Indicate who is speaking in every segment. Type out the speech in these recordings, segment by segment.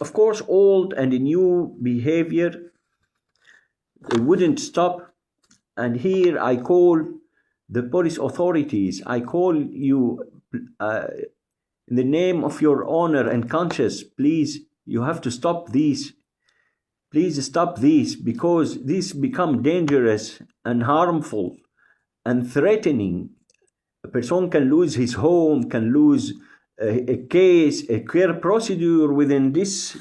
Speaker 1: Of course, old and new behavior, they wouldn't stop. And here I call the police authorities, I call you in the name of your honor and conscience, please, you have to stop this. Please stop this, because this become dangerous and harmful and threatening. A person can lose his home, can lose a case, a care procedure within this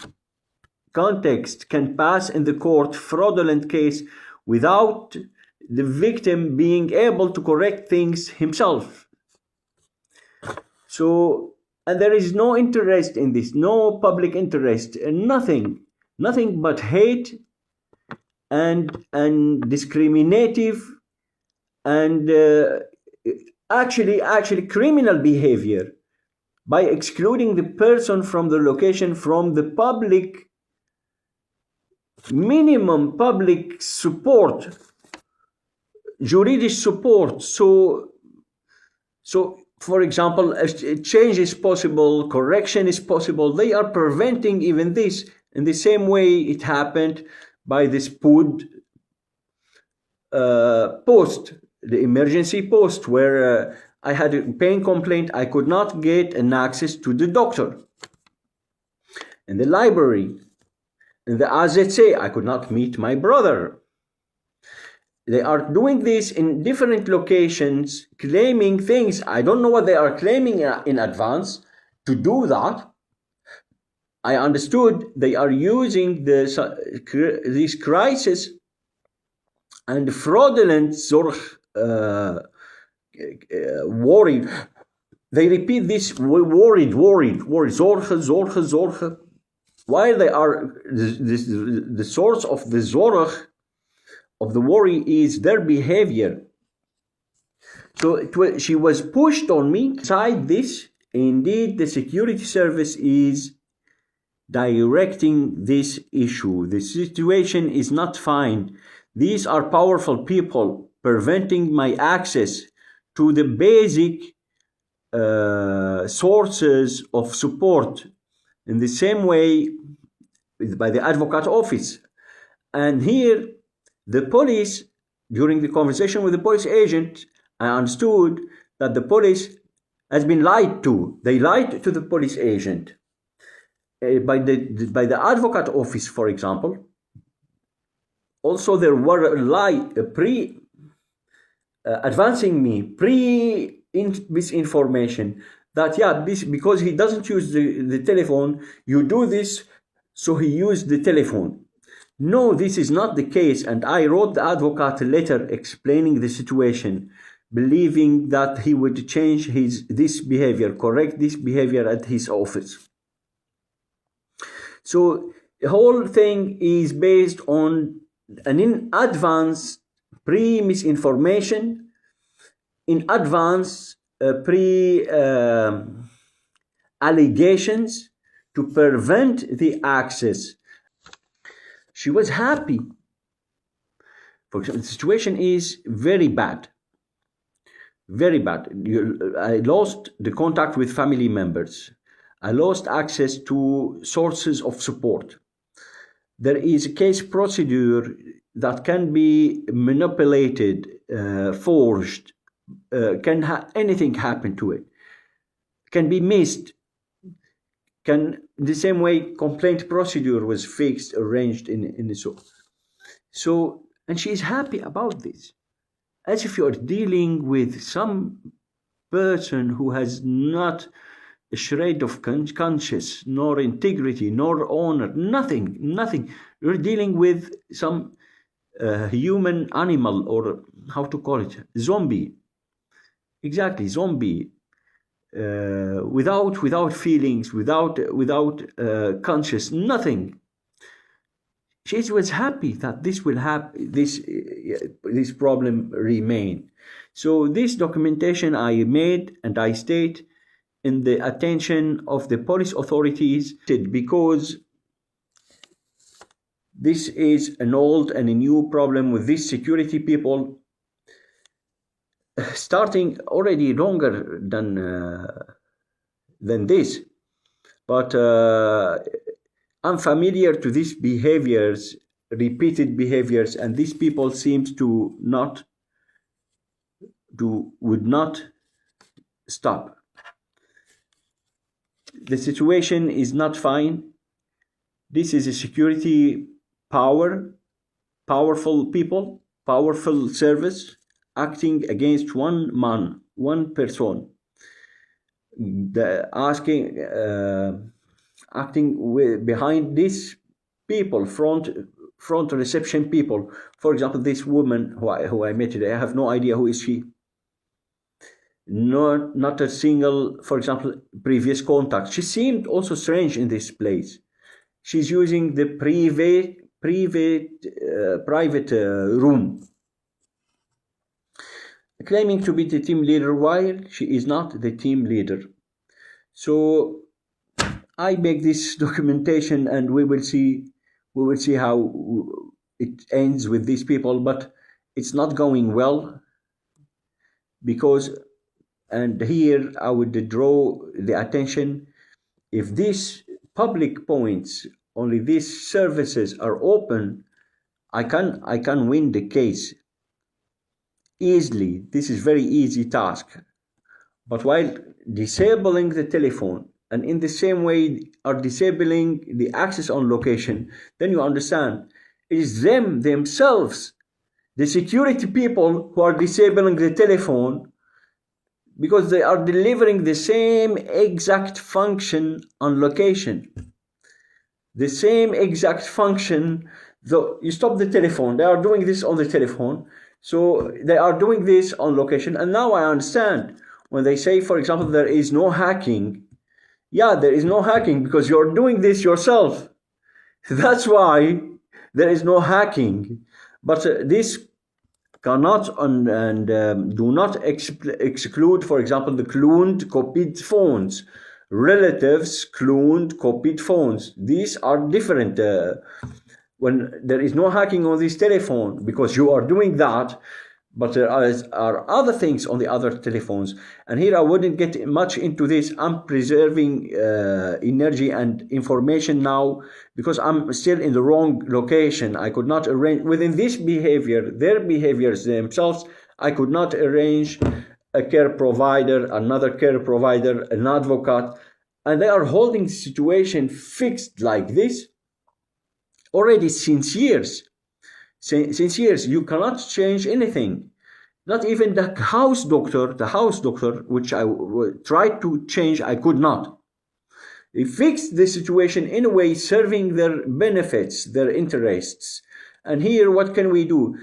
Speaker 1: context can pass in the court, fraudulent case, without the victim being able to correct things himself. So, and there is no interest in this, no public interest, nothing but hate and discriminative and actually criminal behavior by excluding the person from the location, from the public, minimum public support, juridic support. So for example, a change is possible, correction is possible. They are preventing even this. In the same way it happened by this PUD post, the emergency post, where I had a pain complaint. I could not get an access to the doctor. In the library, in the AZC, I could not meet my brother. They are doing this in different locations, claiming things. I don't know what they are claiming in advance to do that. I understood they are using this crisis and fraudulent worried. They repeat this worried, zorge. While they are the source of the zorg, of the worry, is their behavior. So she was pushed on me. Beside this, indeed, the security service is directing this issue. The situation is not fine. These are powerful people preventing my access to the basic sources of support in the same way by the advocate office. And here, the police, during the conversation with the police agent, I understood that the police has been lied to. They lied to the police agent. By the advocate office, for example, also there were advancing me misinformation that this, because he doesn't use the telephone, you do this, so he used the telephone. No, this is not the case, and I wrote the advocate a letter explaining the situation, believing that he would change this behavior, correct this behavior at his office. So the whole thing is based on an in advance pre-misinformation, in advance allegations to prevent the access. She was happy. For example, the situation is very bad. Very bad. I lost the contact with family members. I lost access to sources of support. There is a case procedure that can be manipulated, forged, anything happen to it, can be missed, the same way complaint procedure was fixed, arranged in the so, and she is happy about this, as if you are dealing with some person who has not a shred of conscience, nor integrity, nor honor, nothing. You're dealing with some human animal, or how to call it, zombie. Exactly, zombie. Without feelings, without conscience, nothing. She was happy that this will happen, this problem remain. So this documentation I made, and I state in the attention of the police authorities, because this is an old and a new problem with these security people, starting already longer than this. But unfamiliar to these behaviors, repeated behaviors, and these people seems to would not stop. The situation is not fine. This is a security powerful people, powerful service acting against one man, one person, acting behind these people, front reception people. For example, this woman who I met today, I have no idea who is she. Not a single, for example, previous contact. She seemed also strange in this place. She's using the private room, claiming to be the team leader while she is not the team leader. So I make this documentation, and we will see how it ends with these people, but it's not going well, because, and here I would draw the attention, if these public points, only these services are open, I can win the case easily. This is very easy task. But while disabling the telephone, and in the same way are disabling the access on location, then you understand it is themselves, the security people, who are disabling the telephone, because they are delivering the same exact function on location. The same exact function, though you stop the telephone, they are doing this on the telephone, so they are doing this on location. And now I understand when they say, for example, there is no hacking. Yeah, there is no hacking because you're doing this yourself. That's why there is no hacking. But this cannot do not exclude, for example, the cloned, copied phones. Relatives, cloned, copied phones. These are different. When there is no hacking on this telephone, because you are doing that, but there are other things on the other telephones. And here I wouldn't get much into this. I'm preserving energy and information now because I'm still in the wrong location. I could not arrange, within this behavior, their behaviors themselves, I could not arrange a care provider, another care provider, an advocate, and they are holding the situation fixed like this already since years. Since years, you cannot change anything. Not even the house doctor, which I tried to change, I could not. They fixed the situation in a way serving their benefits, their interests. And here, what can we do?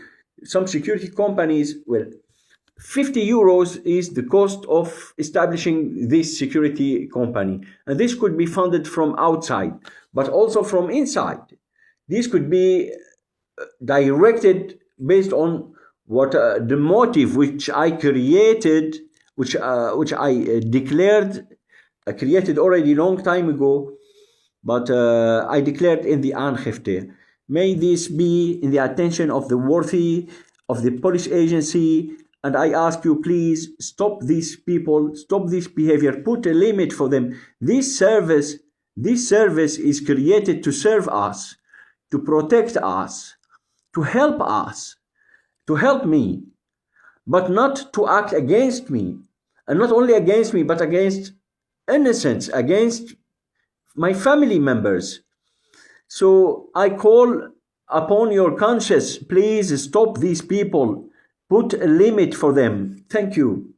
Speaker 1: Some security companies, well, 50 euros is the cost of establishing this security company. And this could be funded from outside, but also from inside. This could be directed based on what the motive which I created, which I declared, created already a long time ago, but I declared in the aangifte. May this be in the attention of the worthy of the police agency, and I ask you, please stop these people, stop this behavior, put a limit for them. This service is created to serve us, to protect us, to help me, but not to act against me. And not only against me, but against innocents, against my family members. So I call upon your conscience, please stop these people. Put a limit for them. Thank you.